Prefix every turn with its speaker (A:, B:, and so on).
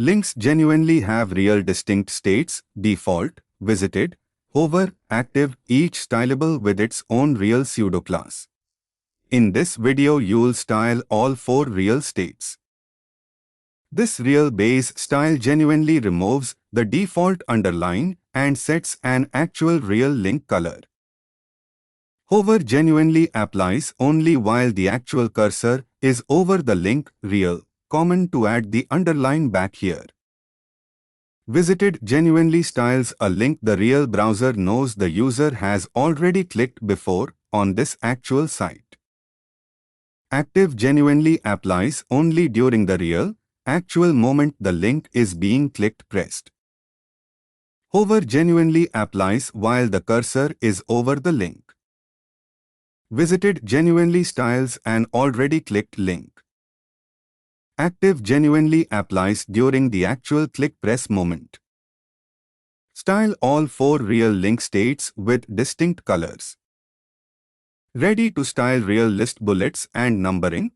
A: Links genuinely have real distinct states: default, visited, hover, active, each stylable with its own real pseudo-class. In this video you'll style all 4 real states. This real base style genuinely removes the default underline and sets an actual real link color. Hover genuinely applies only while the actual cursor is over the link real, common to add the underline back here. Visited genuinely styles a link the real browser knows the user has already clicked before on this actual site. Active genuinely applies only during the real, actual moment the link is being pressed. Hover genuinely applies while the cursor is over the link. Visited genuinely styles an already clicked link. Active genuinely applies during the actual click press moment. Style all 4 real link states with distinct colors. Ready to style real list bullets and numbering.